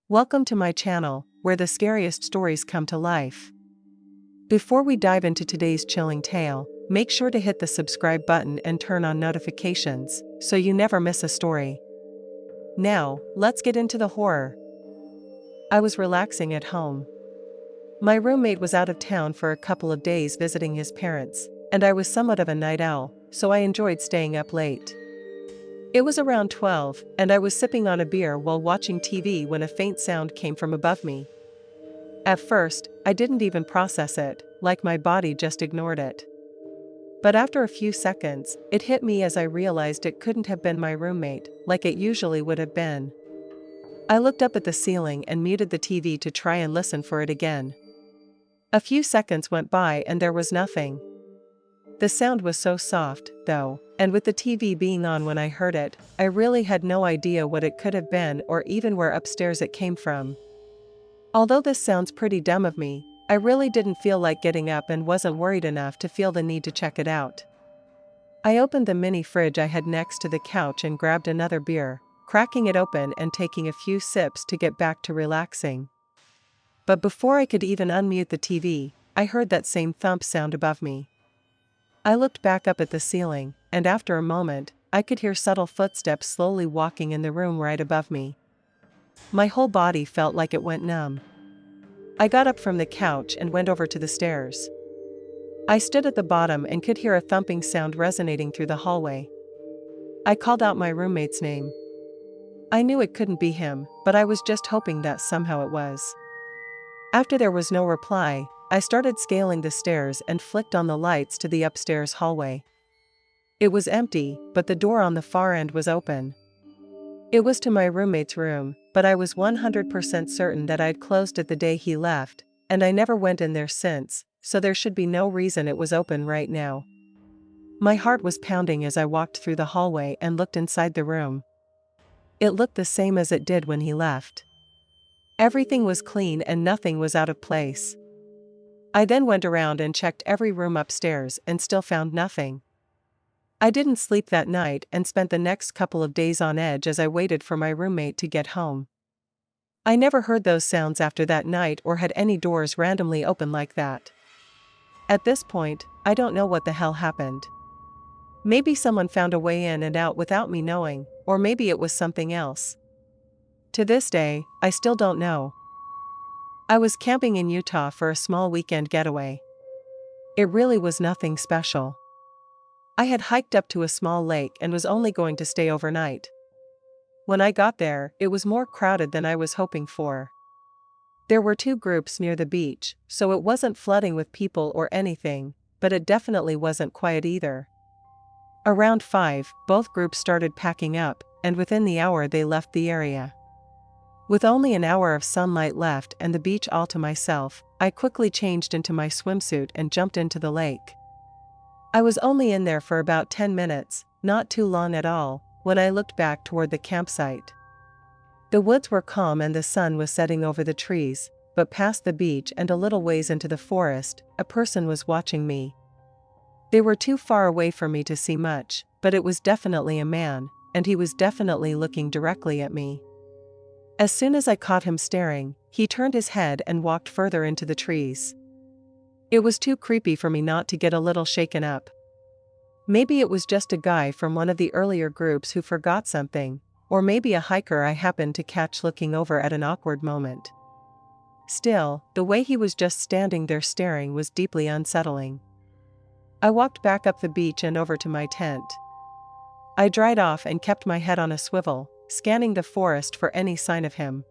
Welcome to my channel, where the scariest stories come to life. Before we dive into today's chilling tale, make sure to hit the subscribe button and turn on notifications, so you never miss a story. Now, let's get into the horror. I was relaxing at home. My roommate was out of town for a couple of days visiting his parents, and I was somewhat of a night owl, so I enjoyed staying up late. It was around 12, and I was sipping on a beer while watching TV when a faint sound came from above me. At first, I didn't even process it, like my body just ignored it. But after a few seconds, it hit me as I realized it couldn't have been my roommate, like it usually would have been. I looked up at the ceiling and muted the TV to try and listen for it again. A few seconds went by and there was nothing. The sound was so soft, though, and with the TV being on when I heard it, I really had no idea what it could have been or even where upstairs it came from. Although this sounds pretty dumb of me, I really didn't feel like getting up and wasn't worried enough to feel the need to check it out. I opened the mini fridge I had next to the couch and grabbed another beer, cracking it open and taking a few sips to get back to relaxing. But before I could even unmute the TV, I heard that same thump sound above me. I looked back up at the ceiling, and after a moment, I could hear subtle footsteps slowly walking in the room right above me. My whole body felt like it went numb. I got up from the couch and went over to the stairs. I stood at the bottom and could hear a thumping sound resonating through the hallway. I called out my roommate's name. I knew it couldn't be him, but I was just hoping that somehow it was. After there was no reply, I started scaling the stairs and flicked on the lights to the upstairs hallway. It was empty, but the door on the far end was open. It was to my roommate's room, but I was 100% certain that I'd closed it the day he left, and I never went in there since, so there should be no reason it was open right now. My heart was pounding as I walked through the hallway and looked inside the room. It looked the same as it did when he left. Everything was clean and nothing was out of place. I then went around and checked every room upstairs and still found nothing. I didn't sleep that night and spent the next couple of days on edge as I waited for my roommate to get home. I never heard those sounds after that night or had any doors randomly open like that. At this point, I don't know what the hell happened. Maybe someone found a way in and out without me knowing, or maybe it was something else. To this day, I still don't know. I was camping in Utah for a small weekend getaway. It really was nothing special. I had hiked up to a small lake and was only going to stay overnight. When I got there, it was more crowded than I was hoping for. There were two groups near the beach, so it wasn't flooding with people or anything, but it definitely wasn't quiet either. Around 5, both groups started packing up, and within the hour they left the area. With only an hour of sunlight left and the beach all to myself, I quickly changed into my swimsuit and jumped into the lake. I was only in there for about 10 minutes, not too long at all, when I looked back toward the campsite. The woods were calm and the sun was setting over the trees, but past the beach and a little ways into the forest, a person was watching me. They were too far away for me to see much, but it was definitely a man, and he was definitely looking directly at me. As soon as I caught him staring, he turned his head and walked further into the trees. It was too creepy for me not to get a little shaken up. Maybe it was just a guy from one of the earlier groups who forgot something, or maybe a hiker I happened to catch looking over at an awkward moment. Still, the way he was just standing there staring was deeply unsettling. I walked back up the beach and over to my tent. I dried off and kept my head on a swivel, scanning the forest for any sign of him.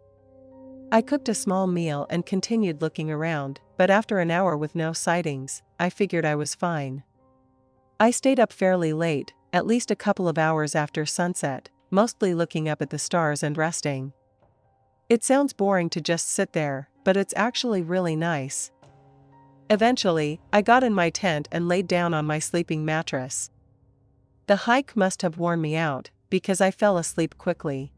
I cooked a small meal and continued looking around, but after an hour with no sightings, I figured I was fine. I stayed up fairly late, at least a couple of hours after sunset, mostly looking up at the stars and resting. It sounds boring to just sit there, but it's actually really nice. Eventually, I got in my tent and laid down on my sleeping mattress. The hike must have worn me out, because I fell asleep quickly.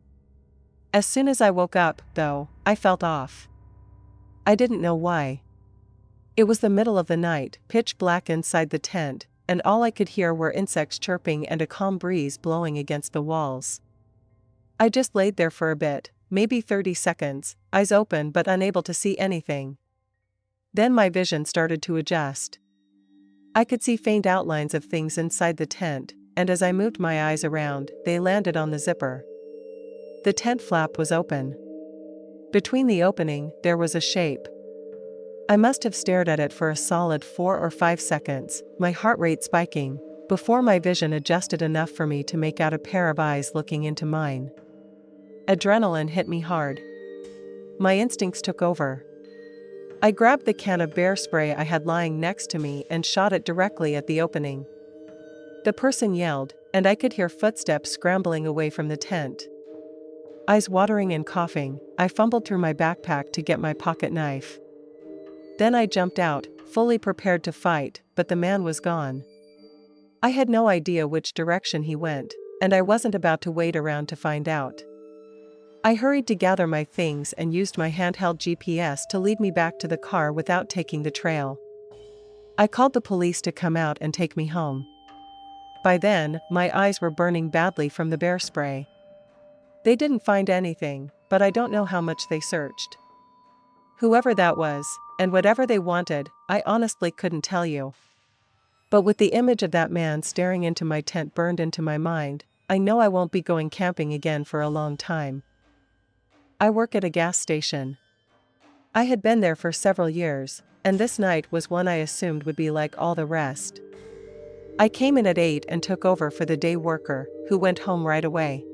As soon as I woke up, though, I felt off. I didn't know why. It was the middle of the night, pitch black inside the tent, and all I could hear were insects chirping and a calm breeze blowing against the walls. I just laid there for a bit, maybe 30 seconds, eyes open but unable to see anything. Then my vision started to adjust. I could see faint outlines of things inside the tent, and as I moved my eyes around, they landed on the zipper. The tent flap was open. Between the opening, there was a shape. I must have stared at it for a solid 4 or 5 seconds, my heart rate spiking, before my vision adjusted enough for me to make out a pair of eyes looking into mine. Adrenaline hit me hard. My instincts took over. I grabbed the can of bear spray I had lying next to me and shot it directly at the opening. The person yelled, and I could hear footsteps scrambling away from the tent. Eyes watering and coughing, I fumbled through my backpack to get my pocket knife. Then I jumped out, fully prepared to fight, but the man was gone. I had no idea which direction he went, and I wasn't about to wait around to find out. I hurried to gather my things and used my handheld GPS to lead me back to the car without taking the trail. I called the police to come out and take me home. By then, my eyes were burning badly from the bear spray. They didn't find anything, but I don't know how much they searched. Whoever that was, and whatever they wanted, I honestly couldn't tell you. But with the image of that man staring into my tent burned into my mind, I know I won't be going camping again for a long time. I work at a gas station. I had been there for several years, and this night was one I assumed would be like all the rest. I came in at 8 and took over for the day worker, who went home right away.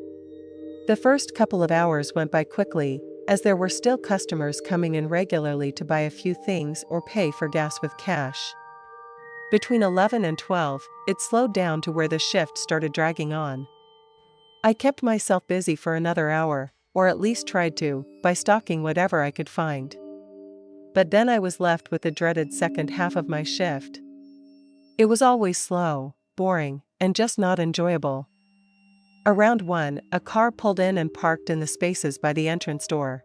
The first couple of hours went by quickly, as there were still customers coming in regularly to buy a few things or pay for gas with cash. Between 11 and 12, it slowed down to where the shift started dragging on. I kept myself busy for another hour, or at least tried to, by stocking whatever I could find. But then I was left with the dreaded second half of my shift. It was always slow, boring, and just not enjoyable. Around 1, a car pulled in and parked in the spaces by the entrance door.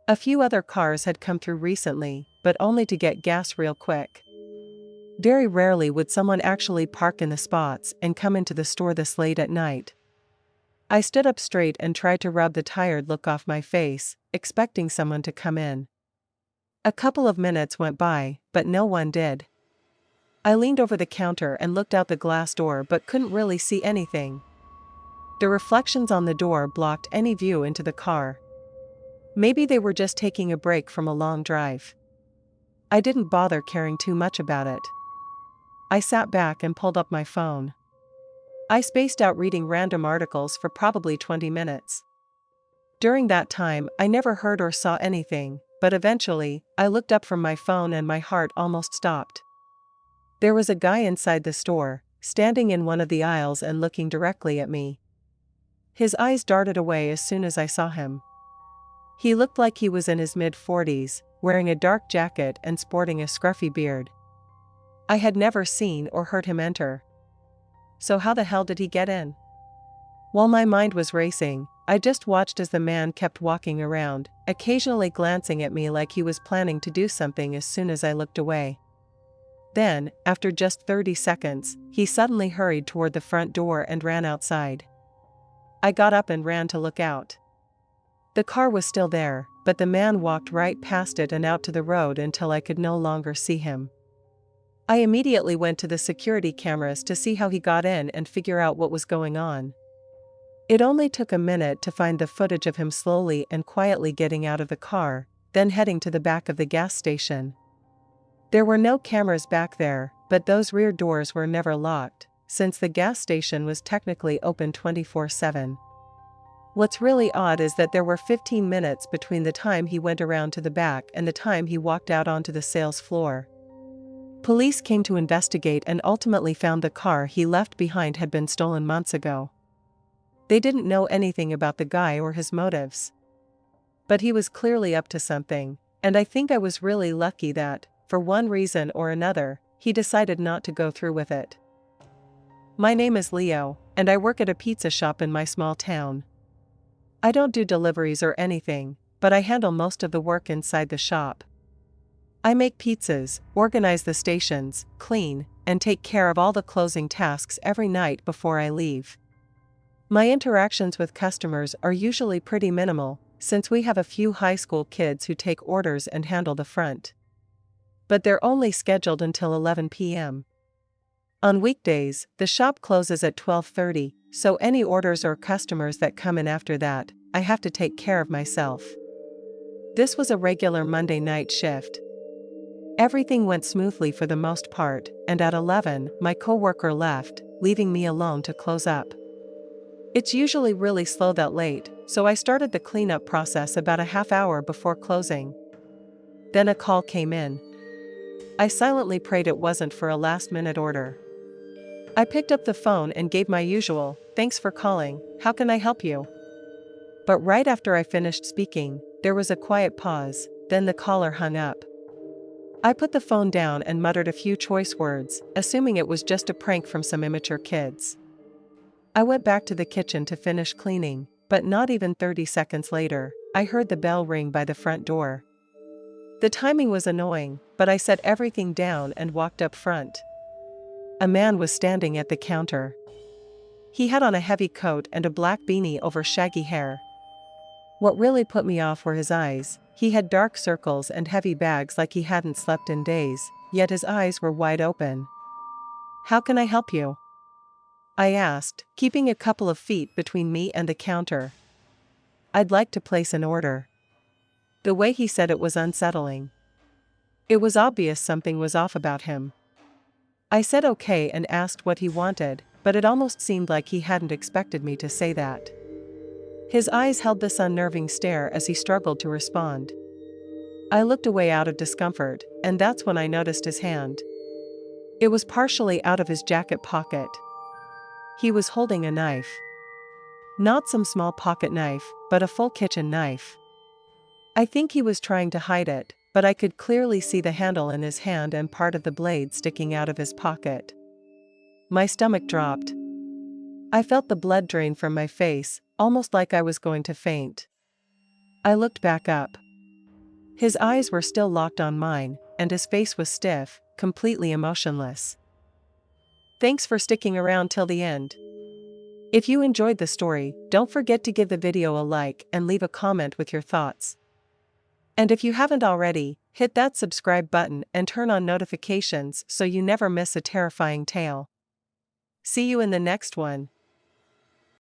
A few other cars had come through recently, but only to get gas real quick. Very rarely would someone actually park in the spots and come into the store this late at night. I stood up straight and tried to rub the tired look off my face, expecting someone to come in. A couple of minutes went by, but no one did. I leaned over the counter and looked out the glass door but couldn't really see anything. The reflections on the door blocked any view into the car. Maybe they were just taking a break from a long drive. I didn't bother caring too much about it. I sat back and pulled up my phone. I spaced out reading random articles for probably 20 minutes. During that time, I never heard or saw anything, but eventually, I looked up from my phone and my heart almost stopped. There was a guy inside the store, standing in one of the aisles and looking directly at me. His eyes darted away as soon as I saw him. He looked like he was in his mid-40s, wearing a dark jacket and sporting a scruffy beard. I had never seen or heard him enter. So how the hell did he get in? While my mind was racing, I just watched as the man kept walking around, occasionally glancing at me like he was planning to do something as soon as I looked away. Then, after just 30 seconds, he suddenly hurried toward the front door and ran outside. I got up and ran to look out. The car was still there, but the man walked right past it and out to the road until I could no longer see him. I immediately went to the security cameras to see how he got in and figure out what was going on. It only took a minute to find the footage of him slowly and quietly getting out of the car, then heading to the back of the gas station. There were no cameras back there, but those rear doors were never locked, since the gas station was technically open 24/7. What's really odd is that there were 15 minutes between the time he went around to the back and the time he walked out onto the sales floor. Police came to investigate and ultimately found the car he left behind had been stolen months ago. They didn't know anything about the guy or his motives. But he was clearly up to something, and I think I was really lucky that, for one reason or another, he decided not to go through with it. My name is Leo, and I work at a pizza shop in my small town. I don't do deliveries or anything, but I handle most of the work inside the shop. I make pizzas, organize the stations, clean, and take care of all the closing tasks every night before I leave. My interactions with customers are usually pretty minimal, since we have a few high school kids who take orders and handle the front. But they're only scheduled until 11 p.m. On weekdays, the shop closes at 12:30, so any orders or customers that come in after that, I have to take care of myself. This was a regular Monday night shift. Everything went smoothly for the most part, and at 11, my coworker left, leaving me alone to close up. It's usually really slow that late, so I started the cleanup process about a half hour before closing. Then a call came in. I silently prayed it wasn't for a last-minute order. I picked up the phone and gave my usual, "Thanks for calling, how can I help you?" But right after I finished speaking, there was a quiet pause, then the caller hung up. I put the phone down and muttered a few choice words, assuming it was just a prank from some immature kids. I went back to the kitchen to finish cleaning, but not even 30 seconds later, I heard the bell ring by the front door. The timing was annoying, but I set everything down and walked up front. A man was standing at the counter. He had on a heavy coat and a black beanie over shaggy hair. What really put me off were his eyes. He had dark circles and heavy bags like he hadn't slept in days, yet his eyes were wide open. "How can I help you?" I asked, keeping a couple of feet between me and the counter. "I'd like to place an order." The way he said it was unsettling. It was obvious something was off about him. I said okay and asked what he wanted, but it almost seemed like he hadn't expected me to say that. His eyes held this unnerving stare as he struggled to respond. I looked away out of discomfort, and that's when I noticed his hand. It was partially out of his jacket pocket. He was holding a knife. Not some small pocket knife, but a full kitchen knife. I think he was trying to hide it, but I could clearly see the handle in his hand and part of the blade sticking out of his pocket. My stomach dropped. I felt the blood drain from my face, almost like I was going to faint. I looked back up. His eyes were still locked on mine, and his face was stiff, completely emotionless. Thanks for sticking around till the end. If you enjoyed the story, don't forget to give the video a like and leave a comment with your thoughts. And if you haven't already, hit that subscribe button and turn on notifications so you never miss a terrifying tale. See you in the next one.